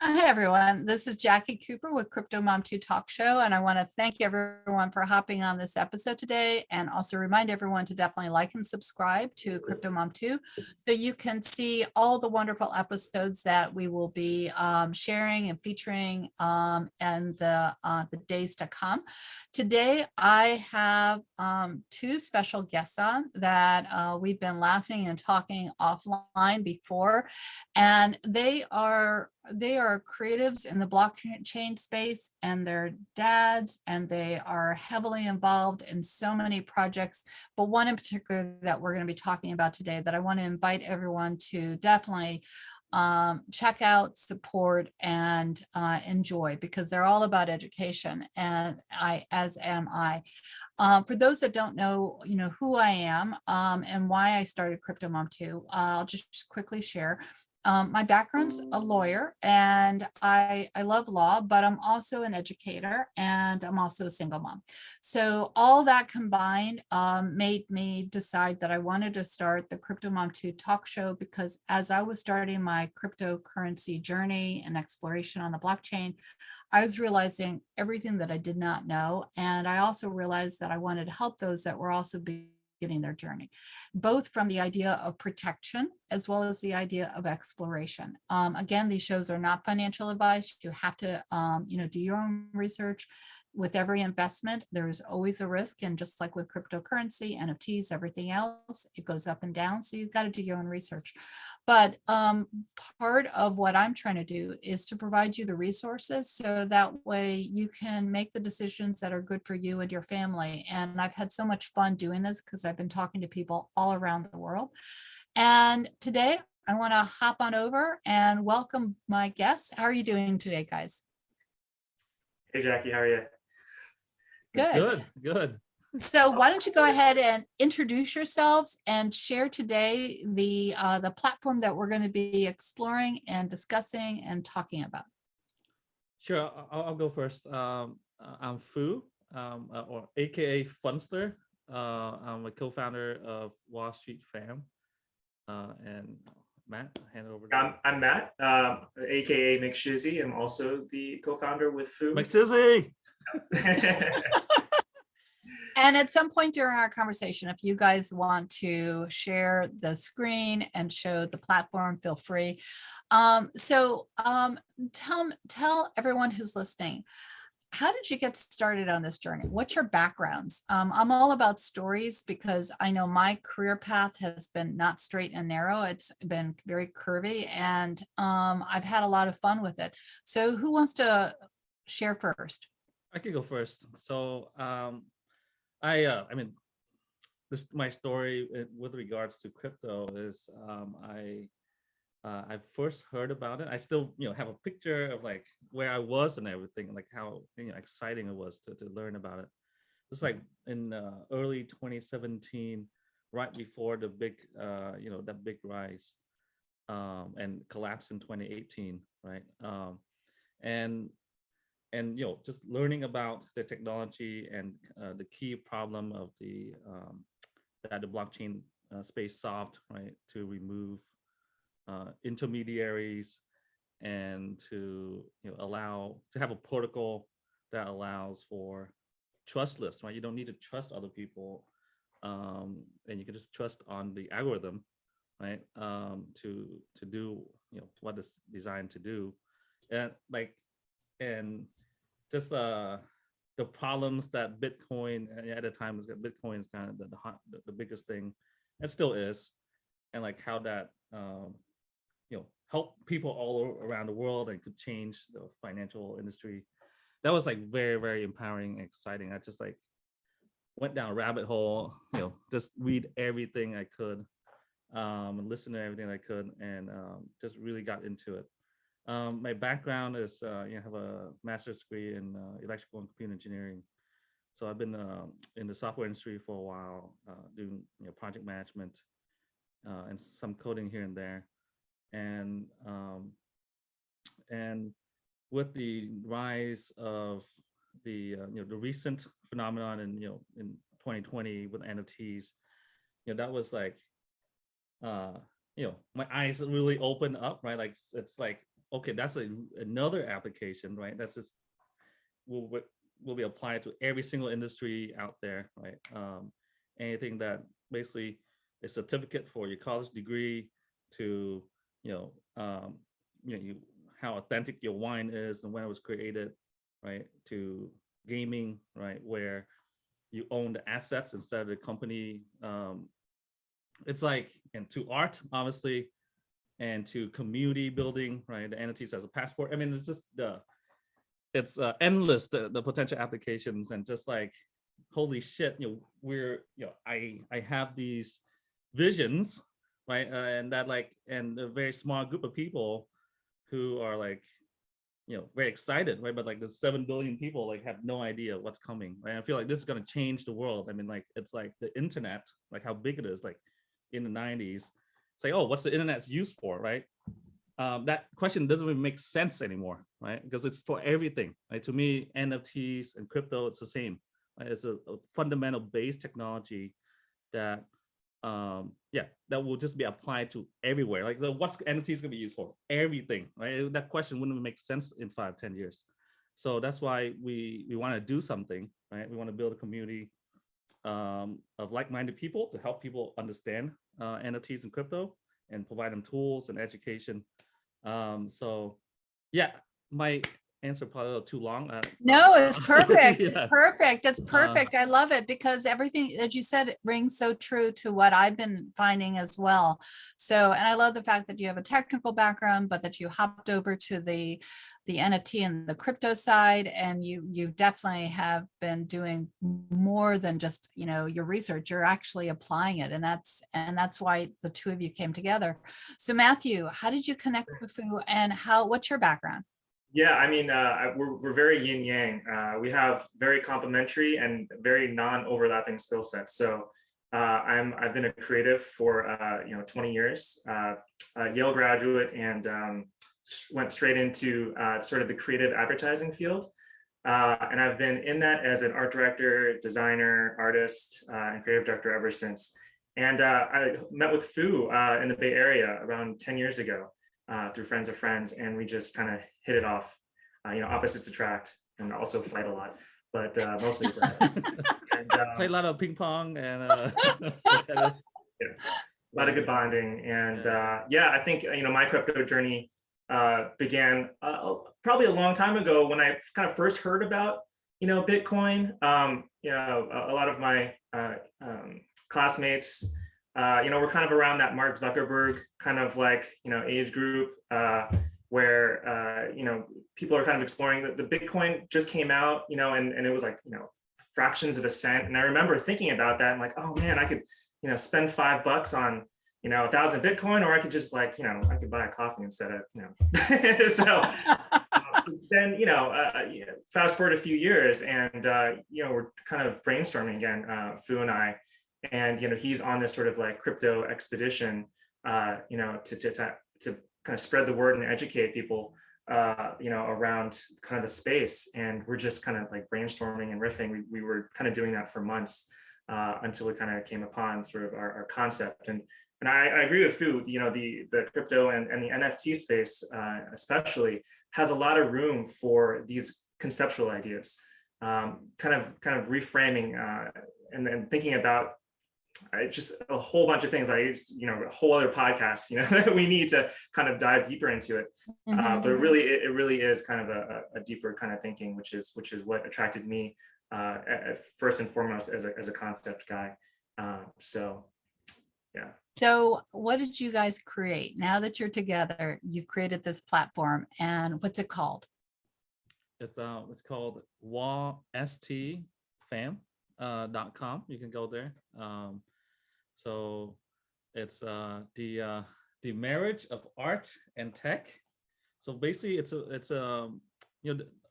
Hi, everyone. This is Jackie Cooper with Crypto Mom 2 Talk Show, and I want to thank everyone for hopping on this episode today, and also remind everyone to definitely like and subscribe to Crypto Mom 2 so you can see all the wonderful episodes that we will be sharing and featuring and the days to come. Today, I have two special guests on that we've been laughing and talking offline before, and they are creatives in the blockchain space, and they're dads, and they are heavily involved in so many projects. But one in particular that we're going to be talking about today that I want to invite everyone to definitely check out, support, and enjoy, because they're all about education, and as am I. For those that don't know, who I am and why I started Crypto Mom 2, I'll just quickly share. My background's a lawyer, and I love law, but I'm also an educator, and I'm also a single mom. So all that combined made me decide that I wanted to start the Crypto Mom 2 talk show, because as I was starting my cryptocurrency journey and exploration on the blockchain, I was realizing everything that I did not know. And I also realized that I wanted to help those that were also beginning their journey, both from the idea of protection as well as the idea of exploration. Again, these shows are not financial advice. You have to, do your own research. With every investment, there's always a risk. And just like with cryptocurrency, NFTs, everything else, it goes up and down. So you've got to do your own research. But part of what I'm trying to do is to provide you the resources so that way you can make the decisions that are good for you and your family. And I've had so much fun doing this because I've been talking to people all around the world. And today I want to hop on over and welcome my guests. How are you doing today, guys? Hey Jackie, how are you? Good. Good. So why don't you go ahead and introduce yourselves and share today the platform that we're going to be exploring and discussing and talking about. Sure, I'll go first. I'm Fu, or AKA Funster. I'm a co-founder of Wall Street Fam. And Matt, I'll hand it over to you. I'm Matt, aka McShizzy. I'm also the co-founder with Foo. McSizzy! And at some point during our conversation, if you guys want to share the screen and show the platform, feel free. Tell everyone who's listening, how did you get started on this journey? What's your backgrounds? I'm all about stories because I know my career path has been not straight and narrow. It's been very curvy, and I've had a lot of fun with it. So who wants to share first? I could go first. So I mean, my story with regards to crypto is I first heard about it. I still have a picture of like where I was and everything, like how exciting it was to learn about it. It's like in early 2017, right before the big that big rise and collapse in 2018, right? And just learning about the technology and the key problem of that the blockchain space solved, right, to remove intermediaries and to allow to have a protocol that allows for trustless, right? You don't need to trust other people, and you can just trust on the algorithm, right, to do what it's designed to do, and and just the problems that Bitcoin at the time was. Bitcoin is kind of the biggest thing, and still is, and like how that help people all around the world and could change the financial industry. That was like very, very empowering and exciting. I just like went down a rabbit hole, just read everything I could, listen to everything I could, and just really got into it. My background is I have a master's degree in electrical and computer engineering. So I've been in the software industry for a while, doing project management and some coding here and there. And with the rise of the the recent phenomenon in 2020 with NFTs, that was like my eyes really opened up, right? Like it's like okay, that's another application, right? That's just will be applied to every single industry out there, right? Anything that basically a certificate for your college degree to, you know, how authentic your wine is and when it was created, right? To gaming, right? Where you own the assets instead of the company. It's like, and to art, obviously, and to community building, right? The NFTs as a passport. I mean, it's just it's endless, the potential applications, and just like, holy shit, I have these visions, right? And that like, and a very small group of people who are like, very excited, right? But like the 7 billion people like have no idea what's coming, right? I feel like this is going to change the world. I mean, like, it's like the internet, like how big it is, like in the 90s. It's like, oh, what's the internet's used for, right? That question doesn't even make sense anymore, right? Because it's for everything, right? To me, NFTs and crypto, it's the same, right? It's a fundamental base technology that that will just be applied to everywhere. Like, what's NFTs gonna be used for? Everything, right? That question wouldn't make sense in 5-10 years. So that's why we want to do something, right? We want to build a community of like-minded people to help people understand NFTs and crypto, and provide them tools and education. So yeah, my answer probably a little too long. No, it's perfect. Yeah. It's perfect. It's perfect. I love it because everything that you said rings so true to what I've been finding as well. So, and I love the fact that you have a technical background, but that you hopped over to the NFT and the crypto side, and you definitely have been doing more than just, your research. You're actually applying it, and that's why the two of you came together. So Matthew, how did you connect with Fu, and what's your background? Yeah, I mean, we're very yin yang. We have very complementary and very non-overlapping skill sets. So I've been a creative for 20 years, Yale graduate, and went straight into sort of the creative advertising field. And I've been in that as an art director, designer, artist, and creative director ever since. And I met with Fu in the Bay Area around 10 years ago. Through friends of friends, and we just kind of hit it off. Opposites attract, and also fight a lot, but mostly and, play a lot of ping pong and tennis. Yeah, a lot of good bonding, and I think my crypto journey began probably a long time ago when I kind of first heard about Bitcoin. A lot of my classmates. We're kind of around that Mark Zuckerberg kind of like, age group where, people are kind of exploring the Bitcoin just came out, and it was like, fractions of a cent. And I remember thinking about that and like, oh man, I could, spend $5 on, 1,000 Bitcoin, or I could just like, I could buy a coffee instead of, so then, fast forward a few years and, we're kind of brainstorming again, Fu and I. And he's on this sort of like crypto expedition, to kind of spread the word and educate people, around kind of the space. And we're just kind of like brainstorming and riffing. We were kind of doing that for months until we kind of came upon sort of our concept. And I agree with Fu. The crypto and the NFT space, especially, has a lot of room for these conceptual ideas, kind of reframing and then thinking about. Just a whole bunch of things. A whole other podcast, that we need to kind of dive deeper into it. But it really is kind of a deeper kind of thinking, which is what attracted me first and foremost as a concept guy. So, yeah. So what did you guys create? Now that you're together, you've created this platform, and what's it called? It's called wastfam.com. You can go there. So it's the marriage of art and tech. So basically, it's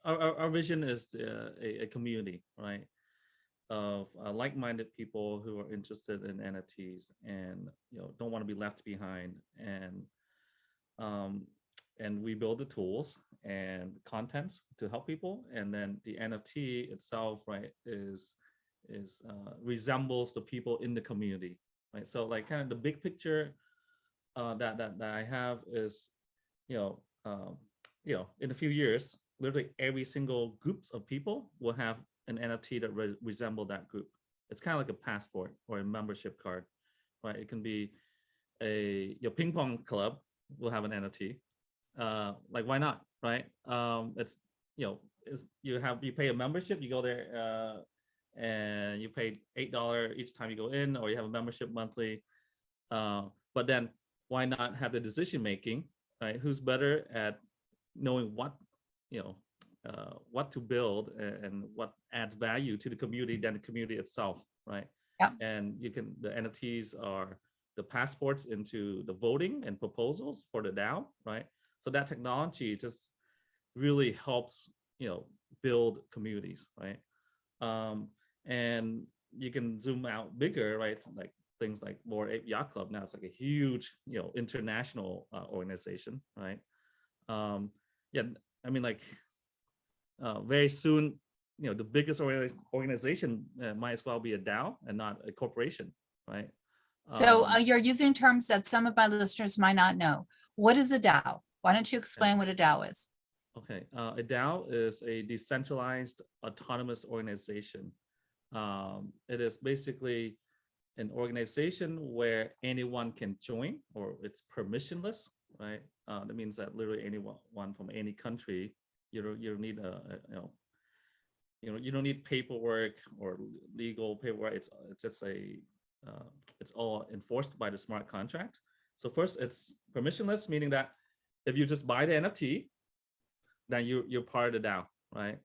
our vision is a community, right, of like-minded people who are interested in NFTs and don't want to be left behind, and we build the tools and contents to help people, and then the NFT itself, right, is resembles the people in the community. Right, so like kind of the big picture that I have is, in a few years, literally every single groups of people will have an NFT that resemble that group. It's kind of like a passport or a membership card, right? It can be your ping pong club will have an NFT. Like why not, right? It's you pay a membership, you go there and you pay $8 each time you go in, or you have a membership monthly. But then why not have the decision making, right? Who's better at knowing what to build and what adds value to the community than the community itself, right? Yeah. And the NFTs are the passports into the voting and proposals for the DAO, right? So that technology just really helps, build communities, right? And you can zoom out bigger, right? Like things like Bored Ape Yacht Club now, it's like a huge, international organization, right? Yeah, I mean, like very soon, the biggest organization might as well be a DAO and not a corporation, right? So you're using terms that some of my listeners might not know. What is a DAO? Why don't you explain what a DAO is? Okay, a DAO is a decentralized autonomous organization. It is basically an organization where anyone can join, or it's permissionless, right? That means that literally anyone from any country, you don't need you don't need paperwork or legal paperwork. It's just it's all enforced by the smart contract. So first, it's permissionless, meaning that if you just buy the NFT, then you're part of the DAO, right?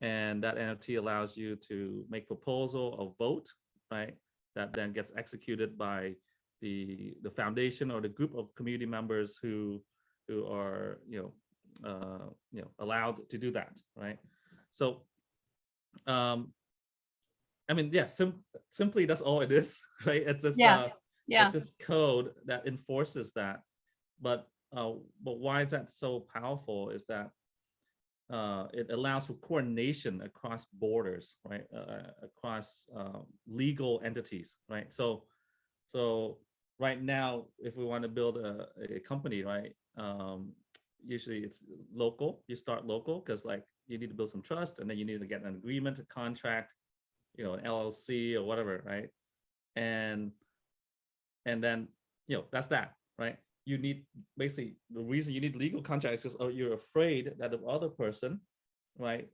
And that NFT allows you to make proposal or vote, right? That then gets executed by the foundation or the group of community members who are allowed to do that, right? So I mean, yeah, simply that's all it is, right? It's just it's just code that enforces that. But why is that so powerful is that it allows for coordination across borders, right? Across legal entities, right? So right now, if we want to build a company, right? Usually it's local. You start local because like you need to build some trust, and then you need to get an agreement, a contract, an LLC or whatever, right? And then that's that, right? You need basically the reason you need legal contracts is you're afraid that the other person, right,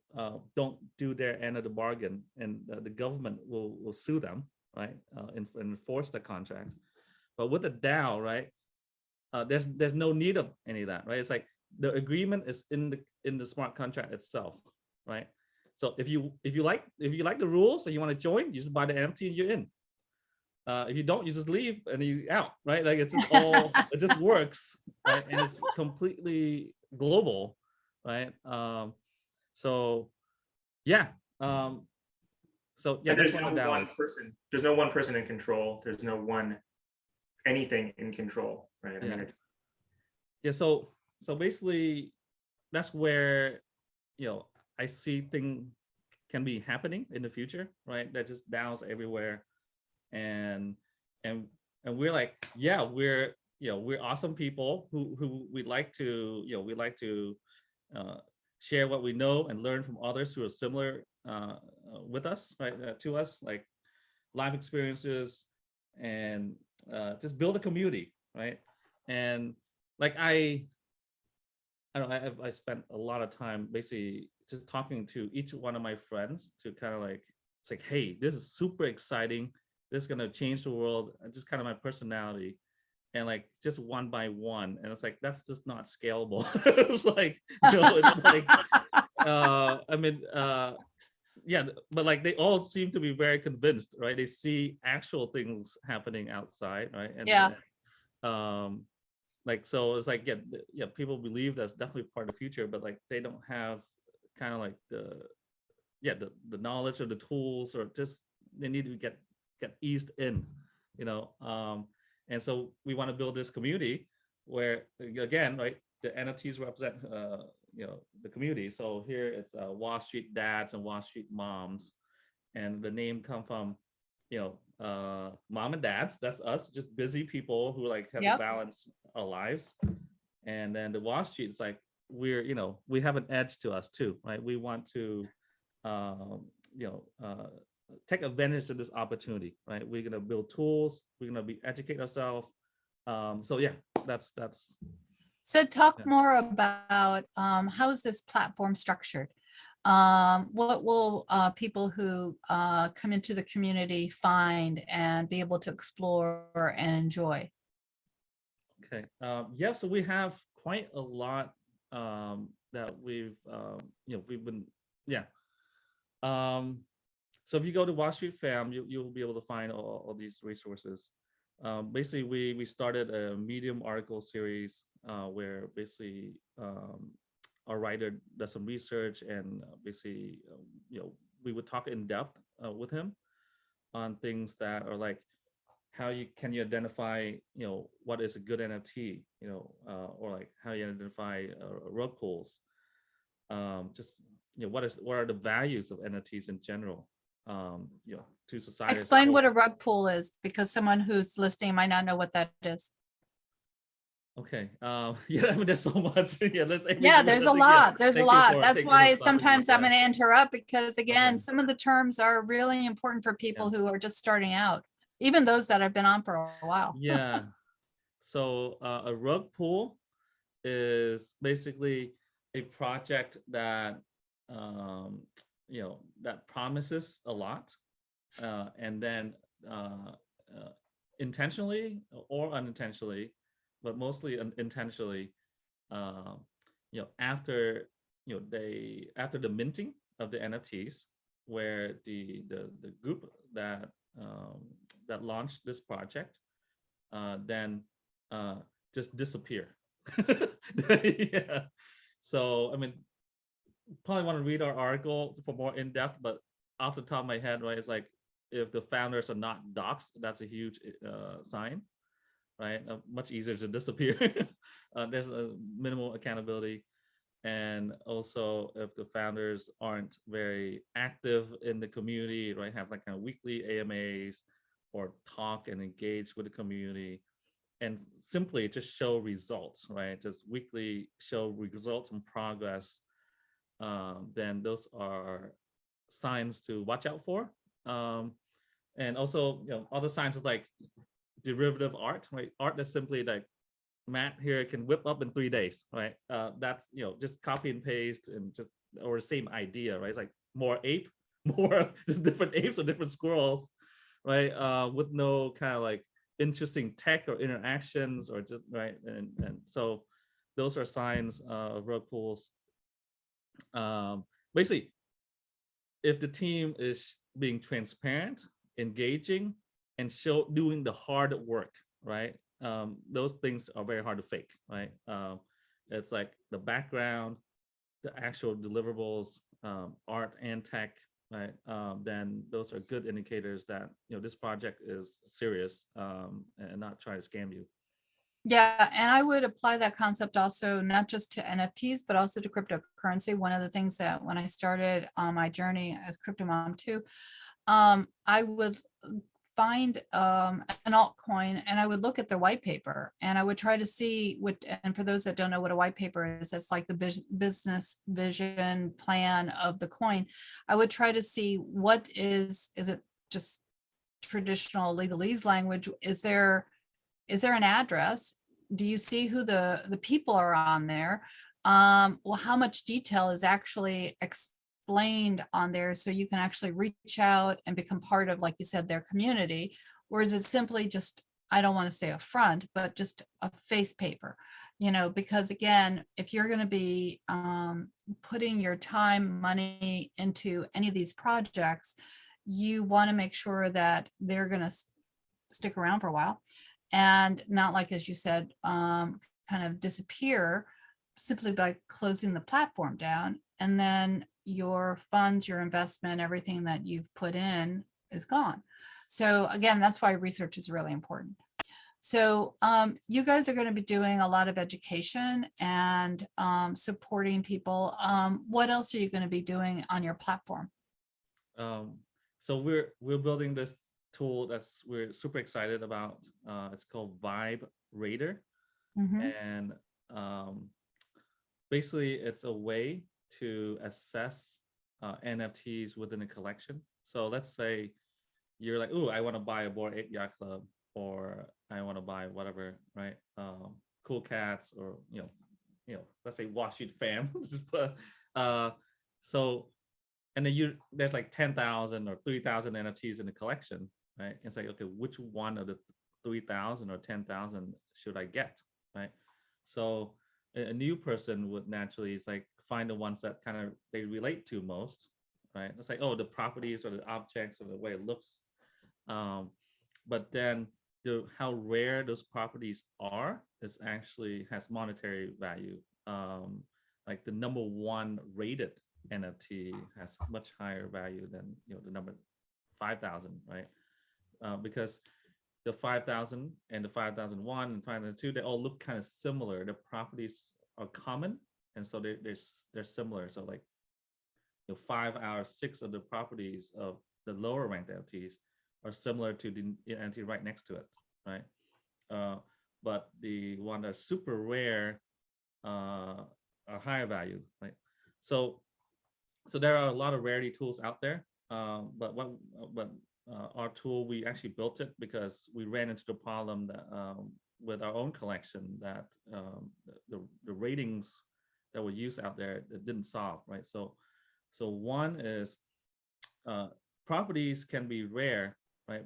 don't do their end of the bargain, and the government will sue them, right, and enforce the contract. But with the DAO, right, there's no need of any of that, right? It's like the agreement is in the smart contract itself, right? So if you like the rules and you want to join, you just buy the NFT and you're in. If you don't, you just leave and you out, right? Like it's just all it just works, right? And it's completely global, right? So yeah, so yeah, and that's there's what no DAO one is. person. There's no one person in control. There's no one anything in control, right? I mean, it's so basically that's where I see things can be happening in the future, right? That just DAOs everywhere, and we're like, yeah, we're awesome people who we'd like to share what we know and learn from others who are similar with us, right? To us, like life experiences, and just build a community, right? And like I spent a lot of time basically just talking to each one of my friends to kind of like, it's like, hey, this is super exciting. This is gonna change the world. Just kind of my personality, and like just one by one, and it's like that's just not scalable. It's like it's like I mean yeah, but like they all seem to be very convinced, right? They see actual things happening outside, right? And like so it's like people believe that's definitely part of the future, but like they don't have kind of like the knowledge or the tools, or just they need to get eased in, and so we want to build this community where, again, right, the NFTs represent the community. So here it's Wall Street dads and Wall Street moms, and the name come from mom and dads, that's us, just busy people who like have to balance our lives. And then the Wall Street, it's like we're, we have an edge to us too, right? We want to, um, you know, uh, take advantage of this opportunity, right? We're gonna build tools. We're gonna be educate ourselves. So yeah, that's So talk yeah. more about how is this platform structured? What will people who come into the community find and be able to explore and enjoy? Okay. Yeah. So we have quite a lot that we've been, yeah. Um, so if you go to Wall Street Fam, you'll be able to find all these resources. Basically, we started a Medium article series where basically our writer does some research and basically, we would talk in depth with him on things that are like how you identify what is a good NFT, or like how you identify rug pulls, just what are the values of NFTs in general, to society as a Explain whole. what a rug pull is, because someone who's listening might not know what that is. Okay. Yeah, I mean, there's so much. Yeah, Yeah, there's a lot. There's a thank you lot. for That's taking the why stopping me. sometimes I'm Yeah. going to interrupt, because again, Okay. some of the terms are really important for people who are just starting out, even those that have been on for a while. Yeah. So a rug pull is basically a project that um, that promises a lot, and then uh, uh, intentionally or unintentionally, but mostly intentionally, uh, after after the minting of the NFTs, where the group um, that launched this project then just disappear. Yeah. So I mean, probably want to read our article for more in depth, but off the top of my head, right, it's like if the founders are not doxxed, that's a huge sign, right? Much easier to disappear. There's a minimal accountability. And also if the founders aren't very active in the community, right, have like kind of weekly AMAs or talk and engage with the community and simply just show results, right? Just weekly show results and progress, then those are signs to watch out for. And also, other signs is like derivative art, right? Art that's simply like Matt here can whip up in 3 days, right? That's just copy and paste and just or same idea, right? It's like more ape, more just different apes or different squirrels, right? With no kind of like interesting tech or interactions or just right. And so those are signs of rug pulls. Basically, if the team is being transparent, engaging, and doing the hard work, right? Those things are very hard to fake, right? It's like the background, the actual deliverables, art and tech, right? Then those are good indicators that this project is serious and not trying to scam you. Yeah, and I would apply that concept also not just to NFTs, but also to cryptocurrency. One of the things that when I started on my journey as Crypto Mom 2, I would find an altcoin and I would look at the white paper and I would try to see what, and for those that don't know what a white paper is, it's like the business vision plan of the coin. I would try to see what is it just traditional legalese language? Is there an address? Do you see who the people are on there? Well, how much detail is actually explained on there so you can actually reach out and become part of, like you said, their community? Or is it simply just, I don't want to say a front, but just a face paper? Because again, if you're going to be putting your time, money into any of these projects, you want to make sure that they're going to stick around for a while and not, like, as you said, kind of disappear simply by closing the platform down. And then your funds, your investment, everything that you've put in is gone. So again, that's why research is really important. So you guys are going to be doing a lot of education and supporting people. What else are you going to be doing on your platform? So we're building this tool that's we're super excited about. It's called Vibe Raider, Mhm. and basically it's a way to assess NFTs within a collection. So let's say you're like, oh, I want to buy a Bored Ape Yacht Club, or I want to buy whatever, right? Cool Cats, or let's say Washington Fam. But so, and then there's like 10,000 or 3,000 NFTs in the collection, right? It's like, okay, which one of the 3,000 or 10,000 should I get, right? So a new person would naturally is like find the ones that kind of they relate to most, right? It's like, oh, the properties or the objects or the way it looks. But then how rare those properties are is actually has monetary value. Like the number one rated NFT has much higher value than the number 5,000, right? Because the 5,000 and the 5,001 and 5,002, they all look kind of similar. The properties are common, and so they're similar. So like 5 out of 6 of the properties of the lower ranked NFTs are similar to the NFT right next to it, right? But the one that's super rare are higher value, right? So there are a lot of rarity tools out there, but our tool, we actually built it because we ran into the problem that with our own collection that the ratings that were used out there that didn't solve, right? So one is properties can be rare, right?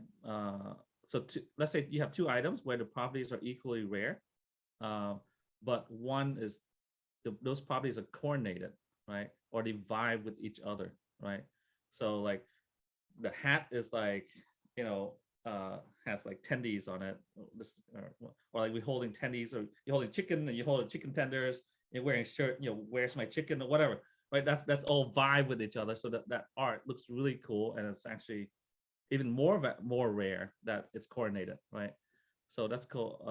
Let's say you have 2 items where the properties are equally rare, but one is those properties are coordinated, right? Or they vibe with each other, right? So like the hat is like, has like tendies on it, or like we're holding tendies, or you're holding chicken and you're holding chicken tenders, you're wearing a shirt, where's my chicken or whatever, right? That's all vibe with each other. So that art looks really cool, and it's actually even more rare that it's coordinated, right? So that's called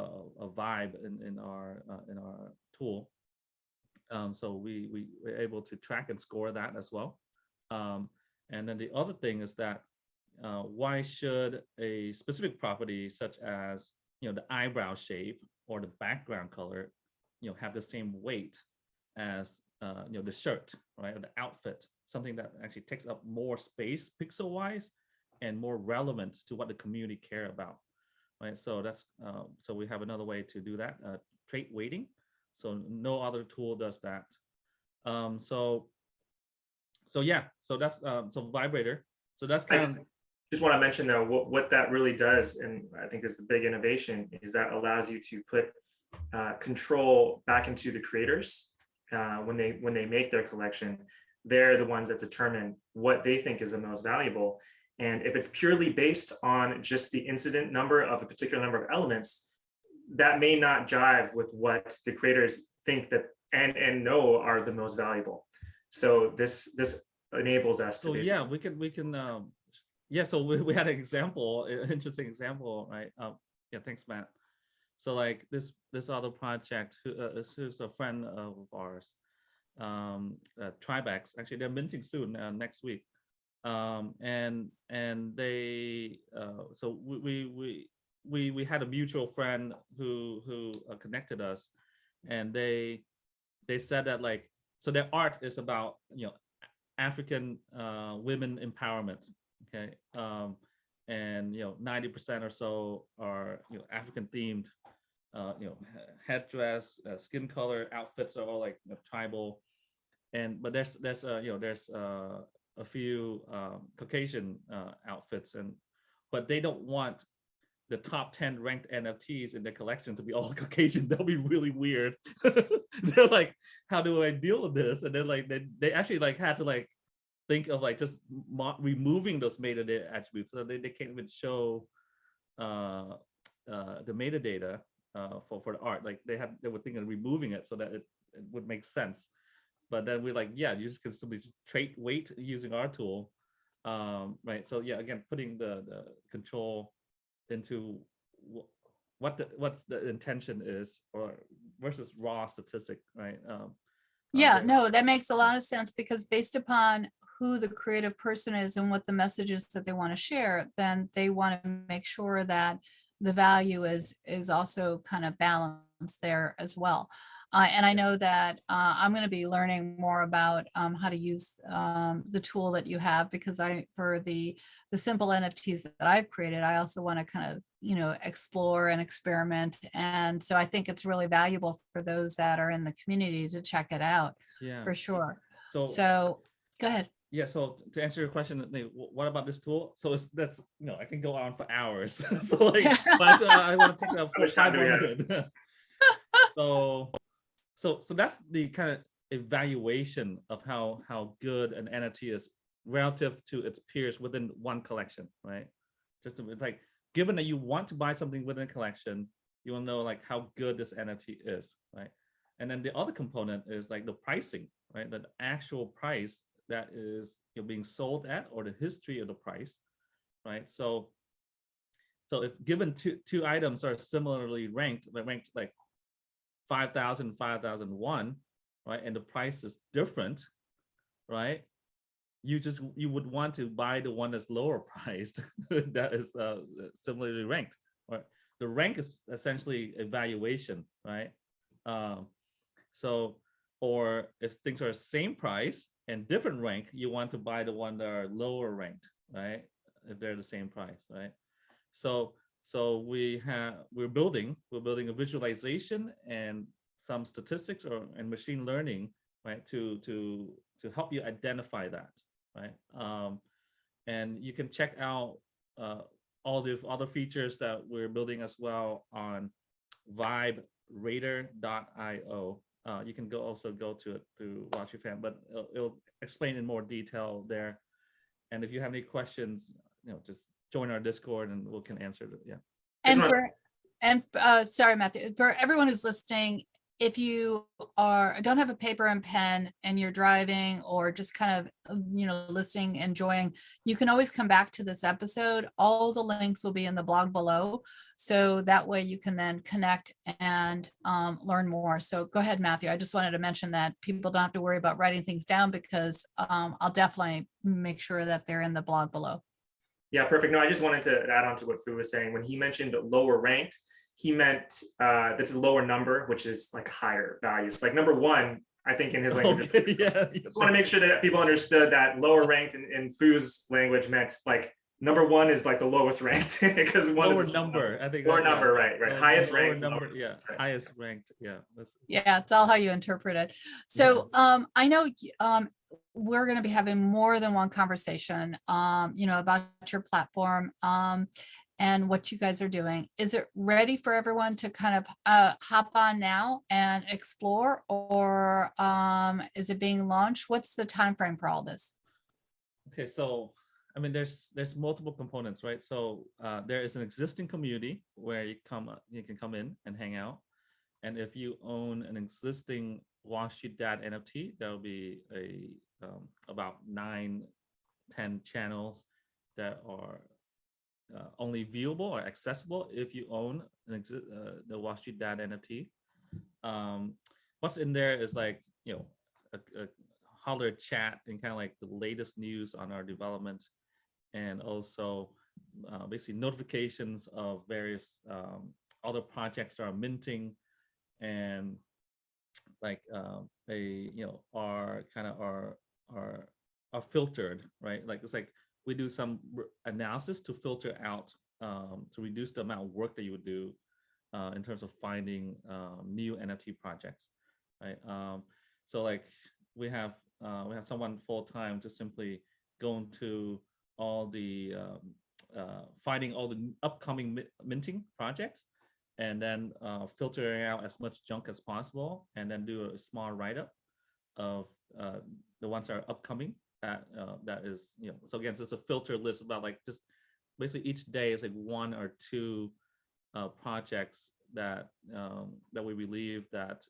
a vibe in our tool. So we were able to track and score that as well. And then the other thing is that why should a specific property such as the eyebrow shape or the background color have the same weight as the shirt, right, or the outfit, something that actually takes up more space pixel wise and more relevant to what the community care about, right? So that's so we have another way to do that, trait weighting. So no other tool does that. So yeah, so that's so Vibrator. So that's kind of just want to mention though, what that really does, and I think is the big innovation, is that allows you to put control back into the creators when they make their collection. They're the ones that determine what they think is the most valuable. And if it's purely based on just the incident number of a particular number of elements, that may not jive with what the creators think that and know are the most valuable. So this enables us to. So yeah, we can. Yeah, so we had an example, an interesting example, right? Yeah, thanks, Matt. So like this other project, who's a friend of ours, Tribex. Actually, they're minting soon, next week. And they so we had a mutual friend who connected us, and they said that like, so their art is about African women empowerment, okay, and 90% or so are African themed, headdress, skin color, outfits are all like tribal, but there's a few Caucasian outfits, but they don't want the top 10 ranked NFTs in their collection to be all Caucasian. That'll be really weird. They're like, how do I deal with this? And then like they actually like had to like think of like just removing those metadata attributes, so they can't even show the metadata for the art. Like they were thinking of removing it so that it would make sense. But then we're like, yeah, you just can simply just trait weight using our tool, right? So yeah, again, putting the control into what's the intention is, or versus raw statistic, right? Yeah, no, that makes a lot of sense, because based upon who the creative person is and what the message is that they want to share, then they want to make sure that the value is also kind of balanced there as well. And I know that I'm going to be learning more about how to use the tool that you have, because for the simple NFTs that I've created, I also want to kind of, explore and experiment. And so I think it's really valuable for those that are in the community to check it out Yeah. for sure. So So go ahead. yeah, so to answer your question, what about this tool? So that's I can go on for hours. So like, but I want to take a How much time do we have? minute. So that's the kind of evaluation of how good an NFT is relative to its peers within one collection, right? Like, given that you want to buy something within a collection, you want to know like how good this NFT is, right? And then the other component is like the pricing, right? The actual price that is being sold at, or the history of the price, right? So if given two items are similarly ranked like 5,000, 5,001, right, and the price is different, right, you would want to buy the one that's lower priced that is similarly ranked. Right, the rank is essentially evaluation, right? So, or if things are same price and different rank, you want to buy the one that are lower ranked, right? If they're the same price, right? So we're building a visualization and some statistics and machine learning, right, to help you identify that, right? And you can check out all the other features that we're building as well on viberadar.io. You can also go to it through Watch Your Fan, but it'll explain in more detail there. And if you have any questions, just join our Discord and we can answer it. Yeah. And sorry, Matthew, for everyone who's listening, if you don't have a paper and pen and you're driving or just kind of, listening, enjoying, you can always come back to this episode. All the links will be in the blog below. So that way you can then connect and learn more. So go ahead, Matthew. I just wanted to mention that people don't have to worry about writing things down, because I'll definitely make sure that they're in the blog below. Yeah, perfect. No, I just wanted to add on to what Fu was saying. When he mentioned lower ranked, he meant that's a lower number, which is like higher values. Like number one, I think in his language, Okay, yeah. Just want to make sure that people understood that lower ranked in Fu's language meant like number one is like the lowest ranked, because one lower is number. I think lower number, right? Highest lower ranked number, yeah. Right. Highest ranked, yeah. Yeah, it's all how you interpret it. So I know we're going to be having more than one conversation, about your platform and what you guys are doing. Is it ready for everyone to kind of hop on now and explore, or is it being launched? What's the time frame for all this? Okay, so I mean, there's multiple components, right? So there is an existing community where you can come in and hang out. And if you own an existing Washi Dad NFT, there will be about 9-10 channels that are only viewable or accessible if you own the Washi Dad NFT. What's in there is like a holler chat and kind of like the latest news on our development, and also basically notifications of various other projects that are minting, and like are filtered, right? Like it's like we do some analysis to filter out to reduce the amount of work that you would do in terms of finding new NFT projects, right? So like we have someone full time just simply going to all the finding all the upcoming minting projects, and then filtering out as much junk as possible, and then do a small write-up of the ones that are upcoming. That is, so again, it's a filter list about like just basically each day is like 1 or 2 projects that we believe that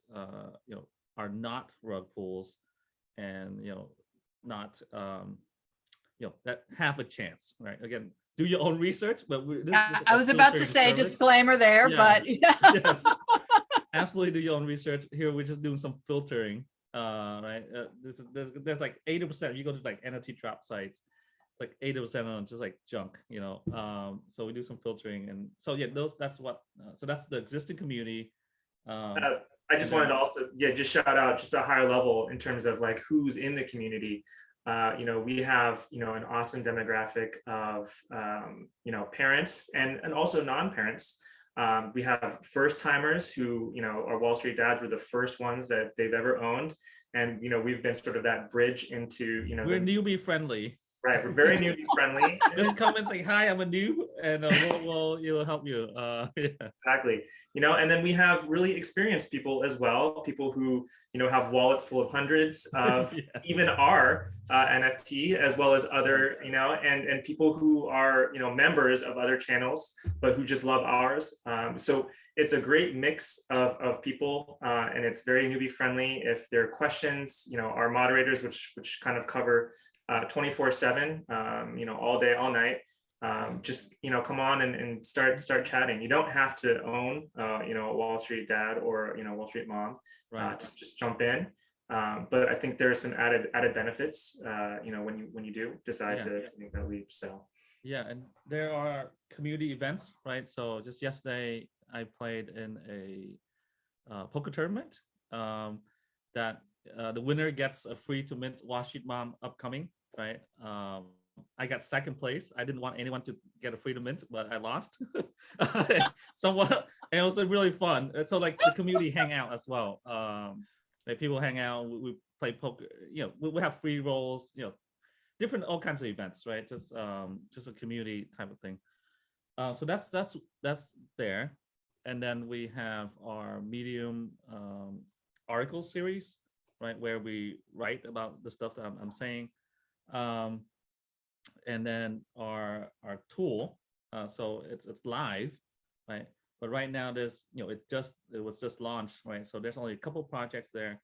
are not rug pulls, and not that have a chance, right? Again, do your own research, but I was about to say service. Disclaimer there, but yes, absolutely do your own research. Here we're just doing some filtering, right? There's like 80%. If you go to like NFT drop sites, like 80% on just like junk, so we do some filtering, and so yeah, that's the existing community. I just wanted to also, just shout out just a higher level in terms of like who's in the community. We have, an awesome demographic of, parents and also non-parents. We have first timers who, our Wall Street dads were the first ones that they've ever owned. And, we've been sort of that bridge into, we're newbie friendly. Right, we're very newbie friendly. Just come and say, hi, I'm a noob, and we'll help you. Yeah. Exactly. And then we have really experienced people as well, people who, have wallets full of hundreds of even our NFT, as well as other, and people who are, members of other channels, but who just love ours. So it's a great mix of people, and it's very newbie friendly. If there are questions, our moderators, which kind of cover 24/7, all day, all night. Just, come on and start chatting. You don't have to own, a Wall Street dad or, Wall Street mom. Right. Just jump in. But I think there are some added benefits, when you do decide to make that leap. So. Yeah, and there are community events, right? So just yesterday, I played in a poker tournament that the winner gets a free to mint Wall Street mom upcoming. Right. I got second place. I didn't want anyone to get a free to mint, but I lost. Somewhat, and it was really fun. So like the community hang out as well. Like people hang out. We play poker. We have free rolls. Different all kinds of events. Right. Just a community type of thing. So that's there, and then we have our Medium article series, right, where we write about the stuff that I'm saying. And then our tool, so it's live, right? But right now there's it was just launched, right? So there's only a couple projects there.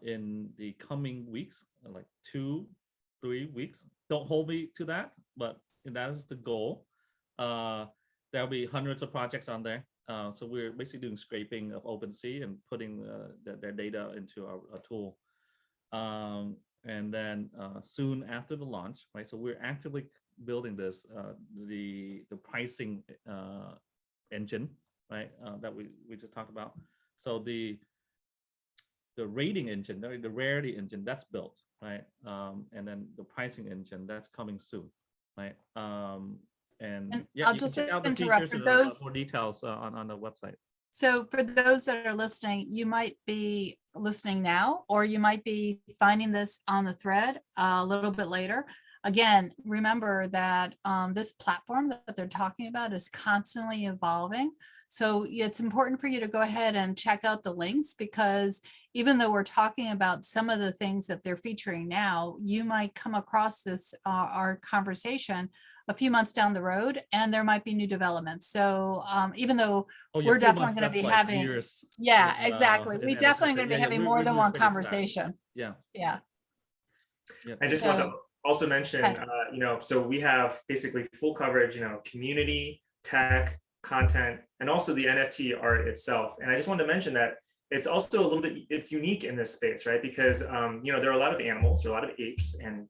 In the coming weeks, like 2-3 weeks. Don't hold me to that, but that is the goal. There'll be hundreds of projects on there. So we're basically doing scraping of OpenSea and putting their data into our tool. And then soon after the launch, right? So we're actively building this, the pricing engine, right? That we just talked about. So the rating engine, the rarity engine, that's built, right? And then the pricing engine, that's coming soon, right? And yeah, I'll you can just check out the interrupt features for and those. more details on the website. So for those that are listening, you might be listening now, or you might be finding this on the thread a little bit later. Again, remember that this platform that they're talking about is constantly evolving. So it's important for you to go ahead and check out the links, because even though we're talking about some of the things that they're featuring now, you might come across this, our conversation, a few months down the road, and there might be new developments. So even though we're definitely going to be having, years, exactly. We definitely going to be having more than one conversation. Yeah. I just want to also mention, so we have basically full coverage, community, tech, content, and also the NFT art itself. And I just wanted to mention that it's also a little bit, it's unique in this space, right? Because, there are a lot of animals, there are a lot of apes and,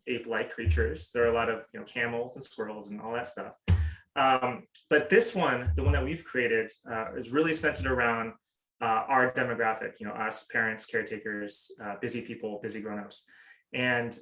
ape-like creatures. There are a lot of, camels and squirrels and all that stuff. But this one, the one that we've created, is really centered around our demographic, us parents, caretakers, busy people, busy grownups. And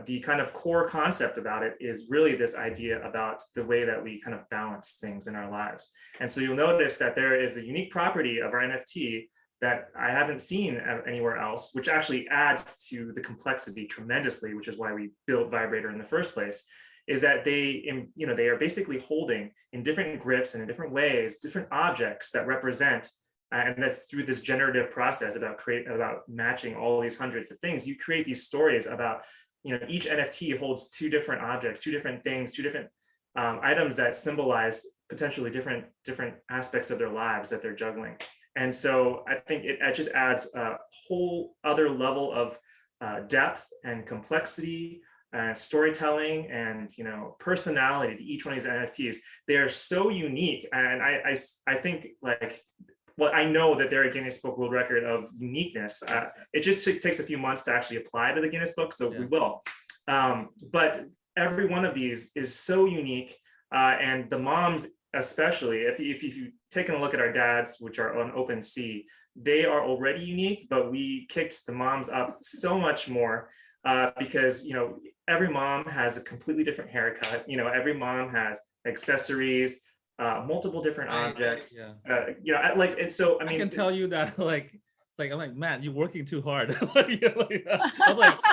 the kind of core concept about it is really this idea about the way that we kind of balance things in our lives. And so you'll notice that there is a unique property of our NFT that I haven't seen anywhere else, which actually adds to the complexity tremendously, which is why we built Vibrator in the first place, is that they are basically holding in different grips and in different ways, different objects that represent, and that's through this generative process about matching all these hundreds of things. You create these stories about, each NFT holds two different objects, two different things, two different items that symbolize potentially different aspects of their lives that they're juggling. And so I think it just adds a whole other level of depth and complexity, storytelling, and personality to each one of these NFTs. They are so unique, and I think, like, well, I know that they're a Guinness Book World Record of uniqueness. It just takes a few months to actually apply to the Guinness Book, so we will. But every one of these is so unique, and the moms especially. If you've taken a look at our dads, which are on OpenSea, they are already unique, but we kicked the moms up so much more because, you know, every mom has a completely different haircut. You know, every mom has accessories, multiple different objects. Yeah. You know, like, and so, I I mean, can tell you that like I'm like, Matt, you're working too hard. I'm like,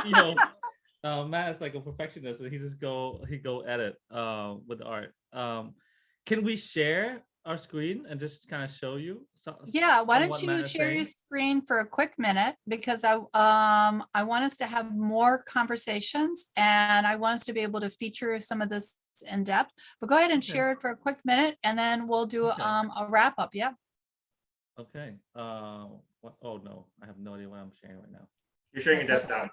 you know, Matt is like a perfectionist, and he go edit with the art. Can we share our screen and just kind of show you Yeah, why don't what you Matt is share saying? your screen for a quick minute, because I want us to have more conversations, and I want us to be able to feature some of this in depth. But go ahead and Okay. share it for a quick minute, and then we'll do Okay. a wrap up. Yeah. Okay. What? Oh no, I have no idea what I'm sharing right now. you're sharing your That's desktop.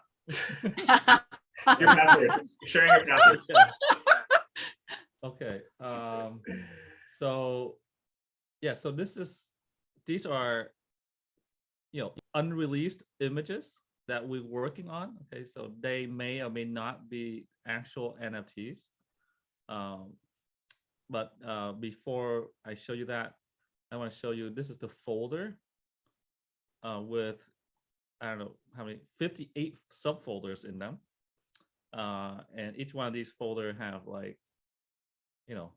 okay. Your passwords. You're sharing your passwords. Okay. So yeah, so these are, you know, unreleased images that we're working on. Okay, so they may or may not be actual NFTs. But before I show you that, I want to show you, this is the folder with, I don't know how many, 58 subfolders in them. And each one of these folders have, like, you know,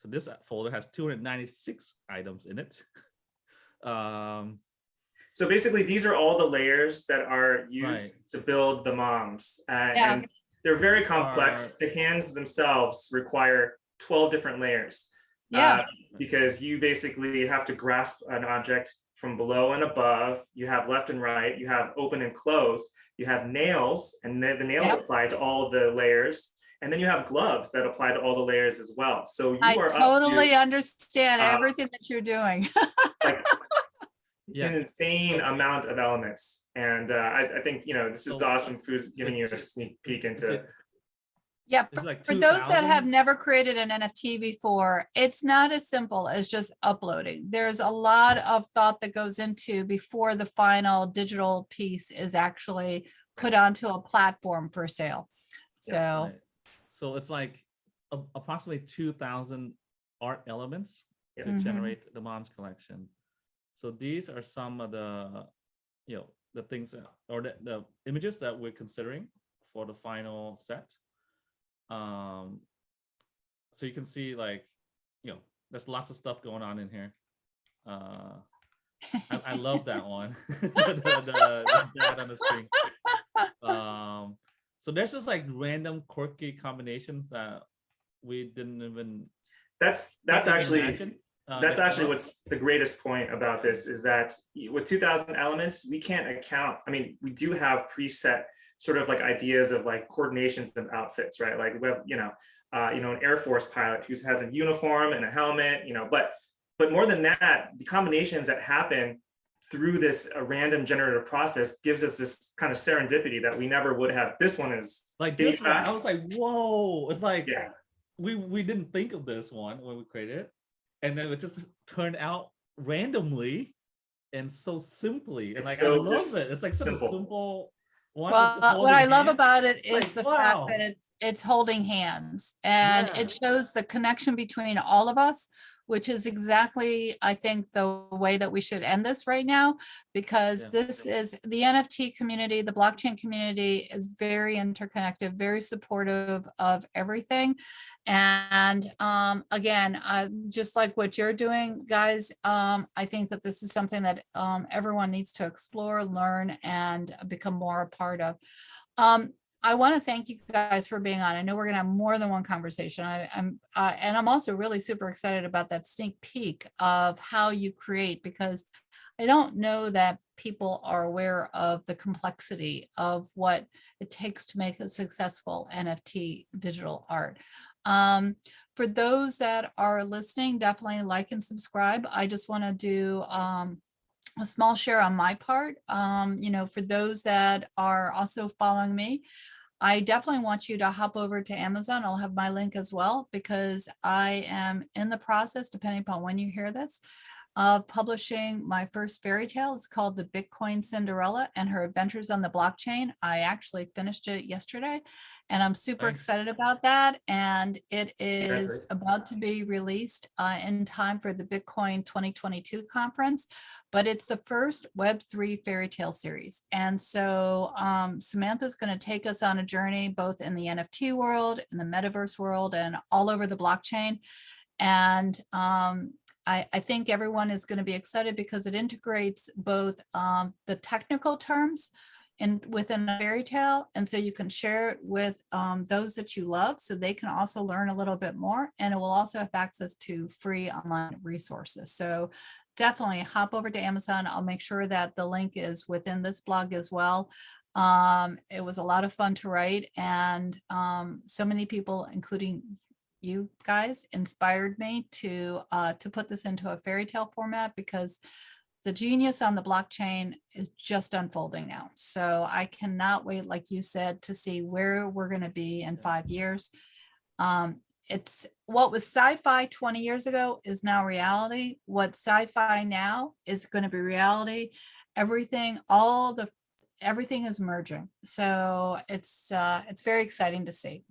so this folder has 296 items in it. So basically, these are all the layers that are used Right. to build the moms. Yeah. And they're very These complex. are- The hands themselves require 12 different layers. Yeah. Because you basically have to grasp an object from below and above. You have left and right. You have open and closed. You have nails, and the nails Yep. apply to all the layers. And then you have gloves that apply to all the layers as well. So you I are totally up understand uh, everything that you're doing. to like Yeah. an insane So- amount of elements. And I think, you know, this is So, awesome. Food's giving you a it- sneak peek Is into. it- Yeah, is it like for those that have 2000? never created an NFT before, it's not as simple as just uploading. There's a lot of thought that goes into before the final digital piece is actually put onto a platform for sale. So, Right. So it's like approximately 2,000 art elements Yeah. to Mhm. generate the mom's collection. So these are some of the, you know, the things that, or the images that we're considering for the final set. So you can see, like, you know, there's lots of stuff going on in here. I love that one. the dad on the screen. So there's just like random quirky combinations that we didn't even That's can't even actually imagine, that's that come actually up. what's the greatest point about this is that with 2,000 elements, we can't account. I mean, we do have preset sort of like ideas of like coordinations of outfits, right? Like we have, you know, an Air Force pilot who has a uniform and a helmet, you know, but more than that, the combinations that happen through this random generative process gives us this kind of serendipity that we never would have. This one is Like dating this one, I back. was like, whoa! It's like, Yeah. we didn't think of this one when we created it, and then it just turned out randomly and so simply. And It's like, so I love just it. It's like such simple. a simple one. well, what holding I love hands. about it is Like, the wow. fact that it's holding hands, and Yeah. it shows the connection between all of us, which is exactly, I think, the way that we should end this right now, because Yeah. this is the NFT community, the blockchain community is very interconnected, very supportive of everything. And again, just like what you're doing, guys, I think that this is something that everyone needs to explore, learn, and become more a part of. I want to thank you guys for being on. I know we're going to have more than one conversation. And I'm also really super excited about that sneak peek of how you create, because I don't know that people are aware of the complexity of what it takes to make a successful NFT digital art. For those that are listening, definitely like and subscribe. I just want to do a small share on my part. For those that are also following me, I definitely want you to hop over to Amazon. I'll have my link as well, because I am in the process, depending upon when you hear this, of publishing my first fairy tale. It's called The Bitcoin Cinderella and Her Adventures on the Blockchain. I actually finished it yesterday, and I'm super Nice. excited about that. And it is Congratulations. about to be released in time for the Bitcoin 2022 conference, but it's the first Web3 fairy tale series. And so Samantha's going to take us on a journey both in the NFT world, in the metaverse world, and all over the blockchain. And I think everyone is going to be excited because it integrates both the technical terms within a fairy tale. And so you can share it with those that you love so they can also learn a little bit more. And it will also have access to free online resources. So definitely hop over to Amazon. I'll make sure that the link is within this blog as well. It was a lot of fun to write, and so many people, including you guys, inspired me to put this into a fairy tale format, because the genius on the blockchain is just unfolding now. So I cannot wait, like you said, to see where we're going to be in 5 years. It's what was sci-fi 20 years ago is now reality. What sci-fi now is going to be reality. Everything is merging. So it's very exciting to see.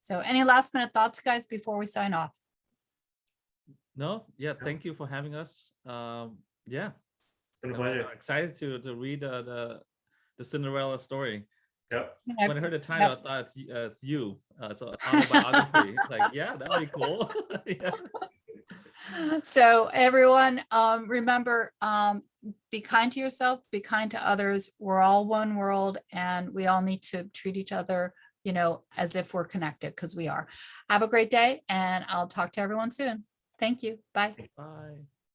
So any last minute thoughts, guys, before we sign off? No, yeah, thank you for having us. Yeah, It's been a I was pleasure. excited to read the Cinderella story. Yep. When I heard the title, I thought it's you. It's an autobiography. It's like, yeah, that'd be cool. Yeah. So everyone, remember, be kind to yourself, be kind to others. We're all one world, and we all need to treat each other, as if we're connected, because we are. Have a great day, and I'll talk to everyone soon. Thank you. Bye. Bye.